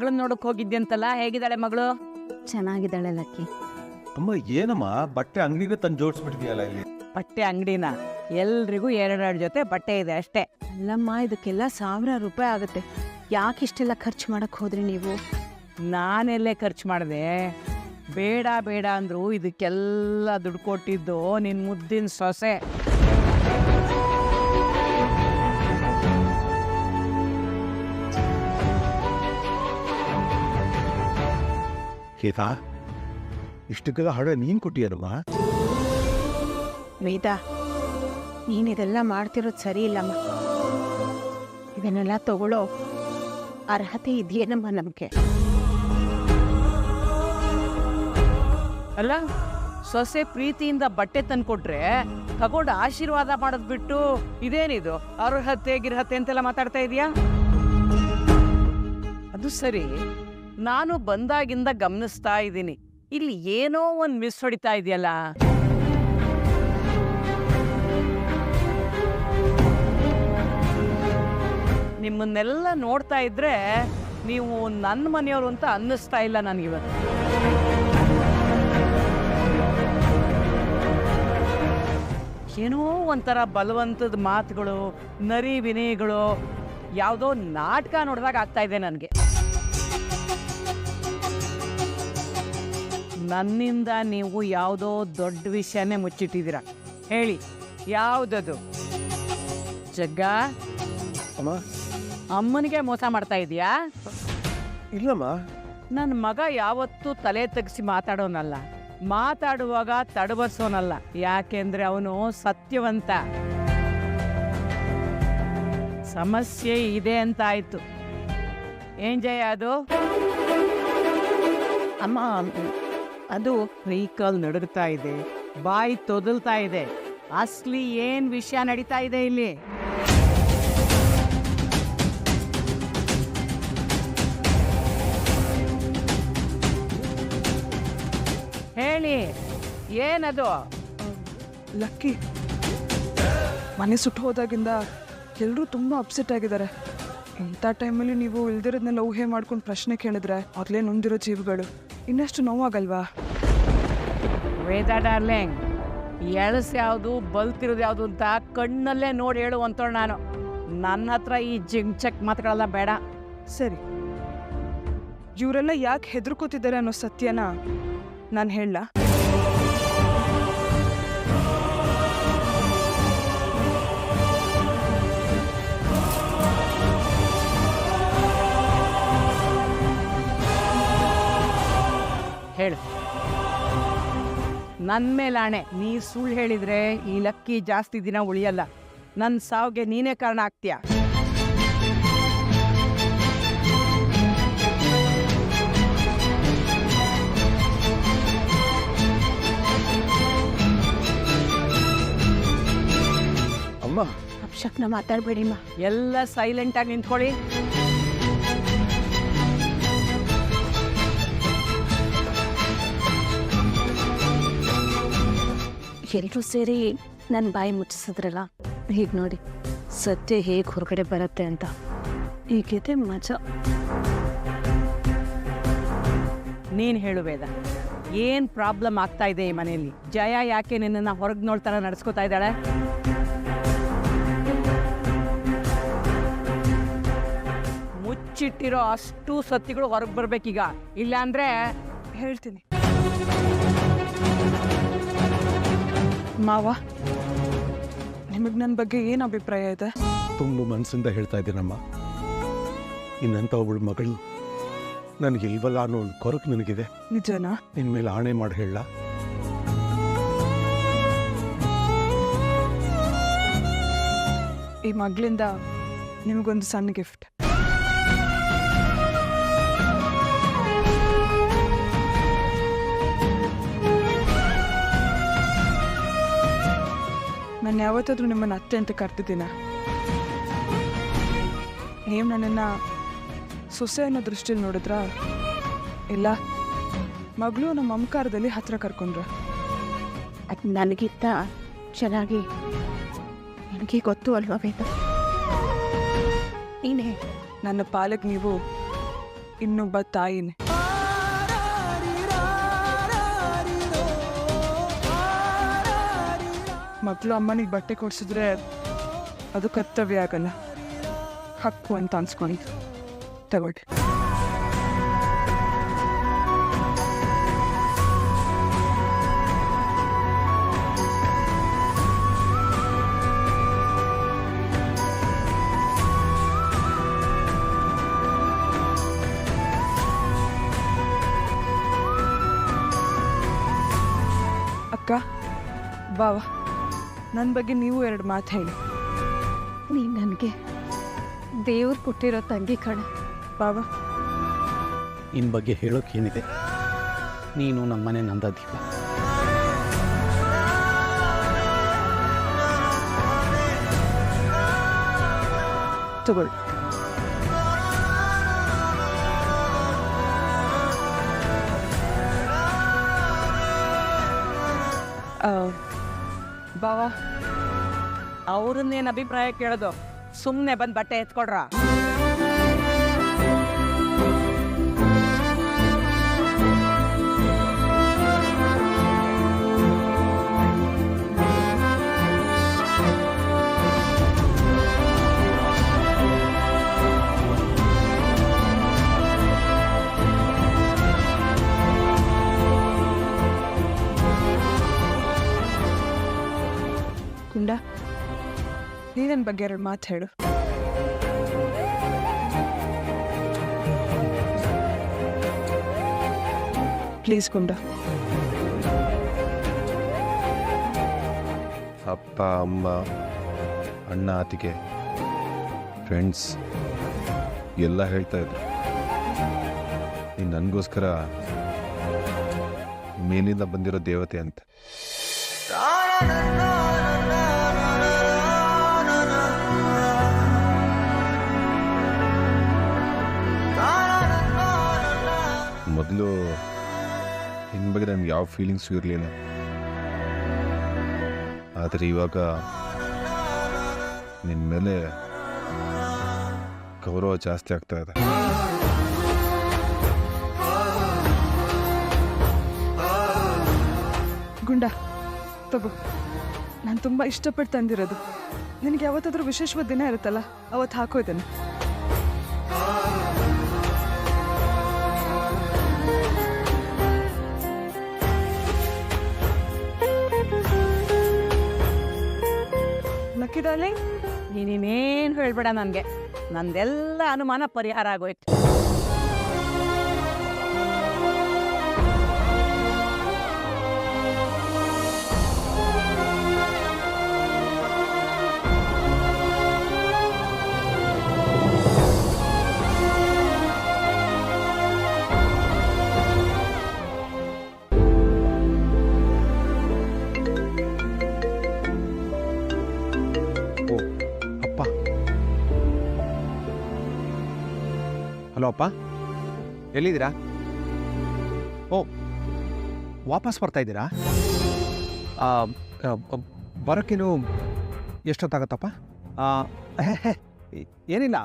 ಮಗಳನ್ನ ನೋಡಕ್ ಹೋಗಿದ್ಯಂತಲ್ಲ, ಹೇಗಿದ್ದಾಳೆ ಮಗಳು? ಚೆನ್ನಾಗಿದ್ದಾಳೆ ಲಕ್ಕಿ. ಅಮ್ಮ ಏನಮ್ಮ ಬಟ್ಟೆ ಅಂಗಡಿಗೆ ತಂದು ಜೋಡಿಸ್ಬಿಟ್ಟಿದ್ಯಲ್ಲ ಇಲ್ಲಿ. ಬಟ್ಟೆ ಅಂಗಡಿನ ಎಲ್ರಿಗೂ 2 ಜೊತೆ ಬಟ್ಟೆ ಇದೆ ಅಷ್ಟೇ. ಅಲ್ಲಮ್ಮ, ಇದಕ್ಕೆಲ್ಲ 1000 ರೂಪಾಯಿ ಆಗುತ್ತೆ. ಯಾಕೆ ಇಷ್ಟೆಲ್ಲ ಖರ್ಚು ಮಾಡಕ್ ಹೋದ್ರಿ ನೀವು? ನಾನೆಲ್ಲೇ ಖರ್ಚು ಮಾಡಿದೆ? ಬೇಡ ಬೇಡ ಅಂದ್ರು ಇದಕ್ಕೆಲ್ಲ ದುಡ್ಡು ಕೊಟ್ಟಿದ್ದು ನಿನ್ ಮುದ್ದಿನ ಸೊಸೆ. ಗೀತಾ, ಇಷ್ಟಕ್ಕೆಲ್ಲ ಹಣ ನೀನ್ ಕೊಟ್ಟಿಯಲ್ವಾ? ವೇದ, ನೀನ್ ಇದೆಲ್ಲ ಮಾಡ್ತಿರೋದು ಸರಿ ಇಲ್ಲಮ್ಮ. ಇದನ್ನೆಲ್ಲ ತಗೊಳ್ಳೋ ಅರ್ಹತೆ ಇದೆಯೇನಮ್ಮ ನಮ್ಗೆ? ಅಲ್ಲ, ಸೊಸೆ ಪ್ರೀತಿಯಿಂದ ಬಟ್ಟೆ ತಂದ್ಕೊಟ್ರೆ ತಗೊಂಡು ಆಶೀರ್ವಾದ ಮಾಡೋದ್ ಬಿಟ್ಟು ಇದೇನಿದು ಅರ್ಹತೆ ಗಿರ್ಹತೆ ಅಂತೆಲ್ಲ ಮಾತಾಡ್ತಾ ಇದೀಯಾ? ಅದು ಸರಿ, ನಾನು ಬಂದಾಗಿಂದ ಗಮನಿಸ್ತಾ ಇದ್ದೀನಿ, ಇಲ್ಲಿ ಏನೋ ಒಂದ್ ಮಿಸ್ ಹೊಡಿತಾ ಇದೆಯಲ್ಲ. ನಿಮ್ಮನ್ನೆಲ್ಲ ನೋಡ್ತಾ ಇದ್ರೆ ನೀವು ನನ್ನ ಮನೆಯವರು ಅಂತ ಅನ್ನಿಸ್ತಾ ಇಲ್ಲ ನನಗಿವತ್ತು. ಏನೋ ಒಂಥರ ಬಲವಂತದ ಮಾತುಗಳು, ನರಿ ವಿನಯಗಳು, ಯಾವುದೋ ನಾಟಕ ನೋಡಿದಾಗ ಆಗ್ತಾ ಇದೆ ನನಗೆ. ನನ್ನಿಂದ ನೀವು ಯಾವುದೋ ದೊಡ್ಡ ವಿಷಯನೇ ಮುಚ್ಚಿಟ್ಟಿದ್ದೀರ. ಹೇಳಿ, ಯಾವುದದು? ಜಗ್ಗ, ಅಮ್ಮ, ಅಮ್ಮನಿಗೆ ಮೋಸ ಮಾಡ್ತಾ ಇದೀಯಾ? ಇಲ್ಲಮ್ಮ. ನನ್ನ ಮಗ ಯಾವತ್ತೂ ತಲೆ ತೆಗ್ಸಿ ಮಾತಾಡೋನಲ್ಲ, ಮಾತಾಡುವಾಗ ತಡಬರ್ಸೋನಲ್ಲ. ಯಾಕೆಂದ್ರೆ ಅವನು ಸತ್ಯವಂತ. ಸಮಸ್ಯೆ ಇದೆ ಅಂತ ಆಯ್ತು. ಏನ್ ಜಯ ಅದು? ಅಮ್ಮ, ಅದು ಕೈಕಾಲ್ ನಡುಗ್ತಾ ಇದೆ, ಬಾಯಿ ತೊದಲ್ತಾ ಇದೆ. ಅಸ್ಲಿ ಏನ್ ವಿಷಯ ನಡೀತಾ ಇದೆ ಇಲ್ಲಿ? ಹೇಳಿ, ಏನದು? ಲಕ್ಕಿ, ಮನೆ ಸುಟ್ಟು ಹೋದಾಗಿಂದ ಎಲ್ಲರೂ ತುಂಬ ಅಪ್ಸೆಟ್ ಆಗಿದ್ದಾರೆ. ಇಂಥ ಟೈಮಲ್ಲಿ ನೀವು ಇಲ್ದಿರೋದನ್ನೆಲ್ಲ ಊಹೆ ಮಾಡ್ಕೊಂಡು ಪ್ರಶ್ನೆ ಕೇಳಿದ್ರೆ ಮೊದಲೇ ನೊಂದಿರೋ ಜೀವಗಳು ಇನ್ನಷ್ಟು ನೋವಾಗಲ್ವಾ? ವೇದ ಡಾರ್ಲಿಂಗ್, ಎಳಸ್ ಯಾವುದು ಬಲ್ತಿರೋದು ಯಾವುದು ಅಂತ ಕಣ್ಣಲ್ಲೇ ನೋಡಿ ಹೇಳುವಂತೋಳು ನಾನು. ನನ್ನ ಹತ್ರ ಈ ಜಿಂಗ್ಚಕ್ ಮಾತುಗಳೆಲ್ಲ ಬೇಡ. ಸರಿ, ಇವರೆಲ್ಲ ಯಾಕೆ ಹೆದರ್ಕೋತಿದ್ದಾರೆ ಅನ್ನೋ ಸತ್ಯನ ನಾನು ಹೇಳ. ಹೇಳು. ನನ್ನ ಮೇಲಾಣೆ, ನೀ ಸುಳ್ಳು ಹೇಳಿದ್ರೆ ಈ ಲಕ್ಕಿ ಜಾಸ್ತಿ ದಿನ ಉಳಿಯಲ್ಲ. ನನ್ನ ಸಾವಿಗೆ ನೀನೇ ಕಾರಣ ಆಗ್ತೀಯ. ಅಮ್ಮ, ಅಪ್ಶಕ್ನ ಮಾತಾಡ್ಬೇಡಿಮ್ಮ. ಎಲ್ಲ ಸೈಲೆಂಟಾಗಿ ನಿಂತ್ಕೊಳ್ಳಿ. ಎಲ್ಲರೂ ಸೇರಿ ನನ್ನ ಬಾಯಿ ಮುಚ್ಚಿಸಿದ್ರಲ್ಲ, ಹೀಗೆ ನೋಡಿ ಸತ್ಯ ಹೇಗೆ ಹೊರಗಡೆ ಬರುತ್ತೆ ಅಂತ. ಹೀಗಿದೆ ಮಜಾ. ನೀನು ಹೇಳು ವೇದ, ಏನು ಪ್ರಾಬ್ಲಮ್ ಆಗ್ತಾ ಇದೆ ಈ ಮನೆಯಲ್ಲಿ? ಜಯ ಯಾಕೆ ನಿನ್ನನ್ನು ಹೊರಗೆ ನೋಡ್ತಾರ ನಡೆಸ್ಕೊತಾ ಇದ್ದಾಳೆ? ಮುಚ್ಚಿಟ್ಟಿರೋ ಅಷ್ಟು ಸತ್ಯಗಳು ಹೊರಗೆ ಬರ್ಬೇಕೀಗ, ಇಲ್ಲಾಂದ್ರೆ ಹೇಳ್ತೀನಿ. ಮಾವ, ನಿಮಗೆ ನನ್ನ ಬಗ್ಗೆ ಏನು ಅಭಿಪ್ರಾಯ ಇದೆ? ತುಂಬ ಮನಸ್ಸಿಂದ ಹೇಳ್ತಾ ಇದ್ದೀನಮ್ಮ. ಇನ್ನಂತ ಒಬ್ಬಳು ಮಗಳು ನನಗೆ ಇಲ್ವಲ್ಲ ಅನ್ನೋ ಒಂದು ಕೊರಕು ನನಗಿದೆ. ನಿಜನಾ? ನಿನ್ನ ಮೇಲೆ ಆಣೆ ಮಾಡಿ ಹೇಳ. ಈ ಮಗಳಿಂದ ನಿಮಗೊಂದು ಸಣ್ಣ ಗಿಫ್ಟ್. ನಾನು ಯಾವತ್ತಾದ್ರೂ ನಿಮ್ಮನ್ನು ಅತ್ತೆ ಅಂತ ಕರ್ತಿದ್ದೀನ? ನೀವು ನನ್ನನ್ನು ಸೊಸೆ ಅನ್ನೋ ದೃಷ್ಟಿಯಲ್ಲಿ ನೋಡಿದ್ರ? ಇಲ್ಲ, ಮಗಳು ನಮ್ಮ ಮಮಕಾರದಲ್ಲಿ ಹತ್ರ ಕರ್ಕೊಂಡ್ರ? ಅದು ನನಗಿಂತ ಚೆನ್ನಾಗಿ ನನಗೆ ಗೊತ್ತು ಅಲ್ವಾ ವೇದ? ನೀನೇ ನನ್ನ ಪಾಲಕ್ ನೀವು ಇನ್ನೊಬ್ಬ ತಾಯಿನೇ. ಮಕ್ಕಳು ಅಮ್ಮನಿಗೆ ಬಟ್ಟೆ ಕೊಡಿಸಿದ್ರೆ ಅದು ಕರ್ತವ್ಯ ಆಗಲ್ಲ, ಹಕ್ಕು ಅಂತ ಅನ್ಸ್ಕೊಂಡು ತಗೊಳ್ಳಿ. ಅಕ್ಕ, ಬಾವ, ನನ್ನ ಬಗ್ಗೆ ನೀವು 2 ಮಾತು ಹೇಳಿ. ನೀನು ನನಗೆ ದೇವ್ರು ಕೊಟ್ಟಿರೋ ತಂಗಿ ಕಣೆ. ಬಾವ, ನಿನ್ನ ಬಗ್ಗೆ ಹೇಳೋಕ್ಕೇನಿದೆ, ನೀನು ನಮ್ಮ ಮನೆ ನಂದ ದೀಪ. ತಗೊಳ್ಳಿ. ಬಾವ, ಅವ್ರನ್ನೇನು ಅಭಿಪ್ರಾಯ ಕೇಳೋದು? ಸುಮ್ಮನೆ ಬಂದು ಬಟ್ಟೆ ಎತ್ಕೊಡ್ರ. ಗುಂಡ, ನೀ ನನ್ನ ಬಗ್ಗೆ 2 ಮಾತು ಹೇಳು. ಪ್ಲೀಸ್ ಗುಂಡ. ಅಪ್ಪ, ಅಮ್ಮ, ಅಣ್ಣ, ಅತ್ತಿಗೆ, ಫ್ರೆಂಡ್ಸ್ ಎಲ್ಲ ಹೇಳ್ತಾ ಇದ್ರು ನೀನು ನನಗೋಸ್ಕರ ಮೇಲಿಂದ ಬಂದಿರೋ ದೇವತೆ ಅಂತ. ಮೊದಲು ನಿನ್ನ ಬಗ್ಗೆ ನನಗೆ ಯಾವ ಫೀಲಿಂಗ್ಸು ಇರಲಿಲ್ಲ, ಆದರೆ ಇವಾಗ ನಿನ್ನ ಮೇಲೆ ಗೌರವ ಜಾಸ್ತಿ ಆಗ್ತಾ ಇದೆ. ಗುಂಡ, ತಗೋ. ನಾನು ತುಂಬ ಇಷ್ಟಪಟ್ಟು ತಂದಿರೋದು. ನಿನಗೆ ಯಾವತ್ತಾದ್ರೂ ವಿಶೇಷವಾದ ದಿನ ಇರುತ್ತಲ್ಲ, ಅವತ್ತು ಹಾಕೋದನ್ನು. ಲಕ್ಕಿ ಡಾರ್ಲಿಂಗ್, ನೀನೇನು ಹೇಳ್ಬೇಡ ನನಗೆ. ನಂದೆಲ್ಲ ಅನುಮಾನ ಪರಿಹಾರ ಆಗೋಯ್ತು. ಹಲೋ ಅಪ್ಪ, ಎಲ್ಲಿದ್ದೀರಾ? ಓ, ವಾಪಸ್ ಬರ್ತಾ ಇದ್ದೀರಾ? ಬರೋಕ್ಕೇನು ಎಷ್ಟೊತ್ತಾಗತ್ತಪ್ಪ? ಏನಿಲ್ಲ,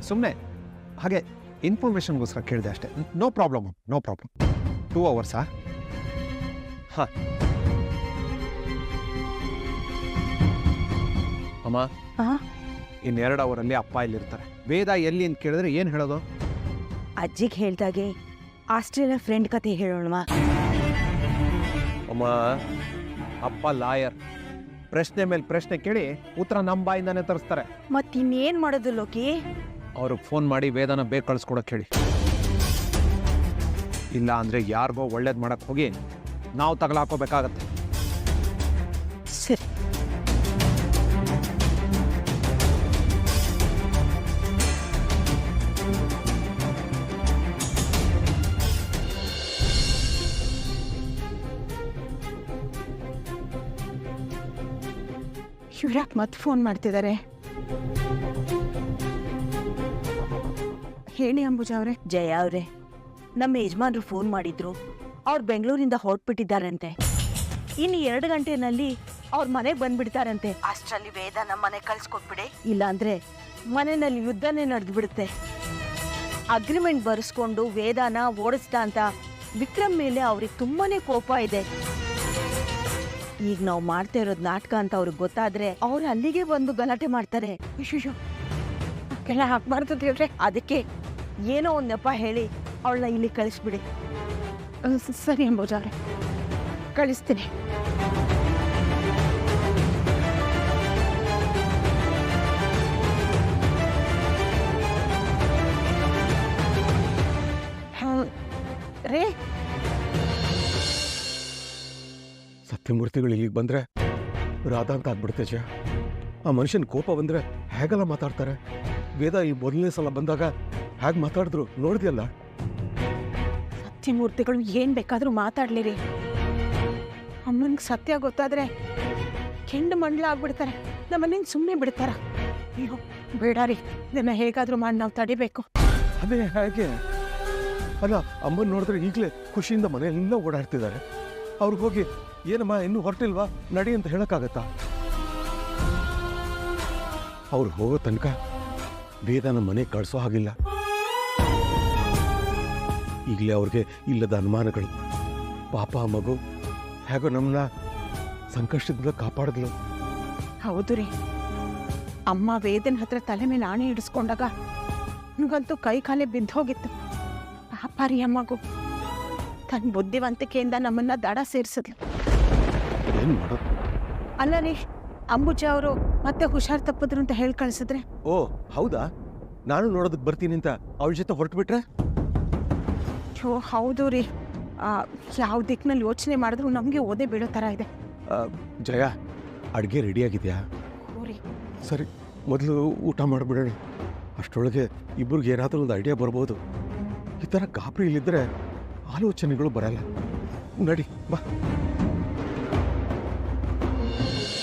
ಸುಮ್ಮನೆ ಹಾಗೆ ಇನ್ಫಾರ್ಮೇಷನ್ಗೋಸ್ಕರ ಕೇಳಿದೆ ಅಷ್ಟೇ. No problem, no problem. 2 ಅವರ್ಸಾ? ಹಾಂ. ಅಮ್ಮ, ಇನ್ನು 2 ಅವರಲ್ಲಿ ಅಪ್ಪ ಇಲ್ಲಿರ್ತಾರೆ. ವೇದ ಎಲ್ಲಿ ಅಂತ ಕೇಳಿದ್ರೆ ಏನು ಹೇಳೋದು? ಅಜ್ಜಿಗೆ ಹೇಳ್ದಾಗೆ ಆಸ್ಟ್ರೇಲಿಯಾ ಫ್ರೆಂಡ್ ಕತೆ ಹೇಳೋಣವಾ? ಅಮ್ಮ, ಅಪ್ಪ ಲಾಯರ್, ಪ್ರಶ್ನೆ ಮೇಲೆ ಪ್ರಶ್ನೆ ಕೇಳಿ ಉತ್ತರ ನಮ್ಮ ಬಾಯಿಂದಾನೆ ತರಿಸ್ತಾರೆ. ಮತ್ತಿನ್ನೇನು ಮಾಡೋದು ಲೋಕಿ? ಅವ್ರಿಗೆ ಫೋನ್ ಮಾಡಿ ವೇದನ ಬೇಗ ಕಳಿಸ್ಕೊಡಕ್ಕೆ ಹೇಳಿ. ಇಲ್ಲ ಅಂದರೆ ಯಾರಿಗೋ ಒಳ್ಳೇದು ಮಾಡಕ್ಕೆ ಹೋಗಿ ನಾವು ತಗಲಾಕೋಬೇಕಾಗತ್ತೆ. ಸರಿ. ಇವ್ರ್ಯಾಕೆ ಮತ್ತೆ ಫೋನ್ ಮಾಡ್ತಿದ್ದಾರೆ? ಹೇಳಿ ಅಂಬುಜಾ ಅವರೇ. ಜಯ ಅವರೇ, ನಮ್ಮ ಯಜಮಾನ್ರು ಫೋನ್ ಮಾಡಿದ್ರು. ಅವ್ರು ಬೆಂಗಳೂರಿಂದ ಹೊರಟ್ಬಿಟ್ಟಿದ್ದಾರಂತೆ. ಇನ್ನು 2 ಗಂಟೆನಲ್ಲಿ ಅವ್ರ ಮನೆಗೆ ಬಂದ್ಬಿಡ್ತಾರಂತೆ. ಅಷ್ಟರಲ್ಲಿ ವೇದ ನಮ್ಮ ಮನೆ ಕಳ್ಸ್ಕೊಟ್ಬಿಡೆ, ಇಲ್ಲಾಂದ್ರೆ ಮನೆಯಲ್ಲಿ ಯುದ್ಧನೇ ನಡೆದ್ಬಿಡುತ್ತೆ. ಅಗ್ರಿಮೆಂಟ್ ಬರೆಸ್ಕೊಂಡು ವೇದಾನ ಓಡಿಸ್ದ ಅಂತ ವಿಕ್ರಮ್ ಮೇಲೆ ಅವ್ರಿಗೆ ತುಂಬಾನೇ ಕೋಪ ಇದೆ. ಈಗ ನಾವು ಮಾಡ್ತಾ ಇರೋದು ನಾಟಕ ಅಂತ ಅವ್ರಿಗೆ ಗೊತ್ತಾದ್ರೆ ಅವ್ರು ಅಲ್ಲಿಗೆ ಬಂದು ಗಲಾಟೆ ಮಾಡ್ತಾರೆ. ಕೆಳ ಹಾಕ್ಬಾರ್ದು ದೇವ್ರೆ. ಅದಕ್ಕೆ ಏನೋ ಒಂದು ನೆಪ ಹೇಳಿ ಅವಳನ್ನ ಇಲ್ಲಿ ಕಳಿಸ್ಬಿಡಿ. ಸರಿ ಅಂಬೋಜಾರೆ, ಕಳಿಸ್ತೀನಿ. ರೇ, ಸತ್ಯಮೂರ್ತಿಗಳು ಇಲ್ಲಿಗೆ ಬಂದ್ರೆ ರಾಧಾ ಅಂತ ಆಗ್ಬಿಡುತ್ತೆ ಜಯ. ಆ ಮನುಷ್ಯನ ಕೋಪ ಬಂದ್ರೆ ಹೇಗೆಲ್ಲ ಮಾತಾಡ್ತಾರೆ. ವೇದ ಈ ಮೊದಲನೇ ಸಲ ಬಂದಾಗ ಹೇಗೆ ಮಾತಾಡಿದ್ರು ನೋಡಿದ್ಯಲ್ಲ. ಸತ್ಯಮೂರ್ತಿಗಳು ಏನ್ ಬೇಕಾದ್ರೂ ಮಾತಾಡ್ಲಿರಿ, ಅಮ್ಮನಿಗೆ ಸತ್ಯ ಗೊತ್ತಾದ್ರೆ ಕೆಂಡು ಮಂಡ್ಲ ಆಗ್ಬಿಡ್ತಾರೆ. ನಮ್ಮನೇನು ಸುಮ್ಮನೆ ಬಿಡ್ತಾರ? ಅಯ್ಯೋ ಬೇಡ ರೀ, ಇದನ್ನ ಹೇಗಾದ್ರೂ ಮಾಡಿ ನಾವು ತಡಿಬೇಕು. ಅದೇ ಹೇಗೆ? ಅಲ್ಲ, ಅಮ್ಮನ ನೋಡಿದ್ರೆ ಈಗಲೇ ಖುಷಿಯಿಂದ ಮನೆಯೆಲ್ಲ ಓಡಾಡ್ತಿದ್ದಾರೆ. ಅವ್ರಿಗೆ ಹೋಗಿ ಏನಮ್ಮ ಇನ್ನೂ ಹೊರಟಿಲ್ವಾ ನಡಿ ಅಂತ ಹೇಳಕ್ಕಾಗತ್ತಾ? ಅವ್ರು ಹೋಗೋ ತನಕ ವೇದನ ಮನೆ ಕಳಿಸೋ ಹಾಗಿಲ್ಲ. ಈಗಲೇ ಅವ್ರಿಗೆ ಇಲ್ಲದ ಅನುಮಾನಗಳು. ಪಾಪ ಆ ಮಗು ಹೇಗೋ ನಮ್ಮನ್ನ ಸಂಕಷ್ಟದಿಂದ ಕಾಪಾಡಿದ್ಲು. ಹೌದು ರೀ, ಅಮ್ಮ ವೇದನ ಹತ್ರ ತಲೆ ಮೇಲೆ ಆಣೆ ಇಡಿಸ್ಕೊಂಡಾಗ ನನಗಂತೂ ಕೈ ಕಾಲೇ ಬಿದ್ದೋಗಿತ್ತು. ಪಾಪ ರೀ ಅಮ್ಮಗೂ ತನ್ನ ಬುದ್ಧಿವಂತಿಕೆಯಿಂದ ನಮ್ಮನ್ನ ದಡ ಸೇರಿಸಿದ್ಲು. ಏನು ಮಾಡೋದು? ಅಲ್ಲ ರೀ, ಅಂಬುಜ ಅವರು ಮತ್ತೆ ಹುಷಾರ್ ತಪ್ಪಿದ್ರು ಅಂತ ಹೇಳಿ ಕಳಿಸಿದ್ರೆ. ಓ ಹೌದಾ? ನಾನು ನೋಡೋದಕ್ಕೆ ಬರ್ತೀನಿ ಅಂತ ಅವಳ ಜೊತೆ ಹೊರಟು ಬಿಟ್ರೆ? ಓ ಹೌದು ರೀ, ಯಾವ ದಿಕ್ಕಿನಲ್ಲಿ ಯೋಚನೆ ಮಾಡಿದ್ರು ನಮಗೆ ಓದೇ ಬೀಳೋ ಥರ ಇದೆ. ಜಯ, ಅಡುಗೆ ರೆಡಿಯಾಗಿದೆಯಾ? ರೀ ಸರಿ, ಮೊದಲು ಊಟ ಮಾಡಿಬಿಡೋಣ. ಅಷ್ಟರೊಳಗೆ ಇಬ್ಬರಿಗೆ ಏನಾದರೂ ಒಂದು ಐಡಿಯಾ ಬರ್ಬೋದು. ಈ ಥರ ಗಾಬರಿ ಇಲ್ಲಿದ್ದರೆ ಆಲೋಚನೆಗಳು ಬರಲ್ಲ. ನಡಿ ಬಾ.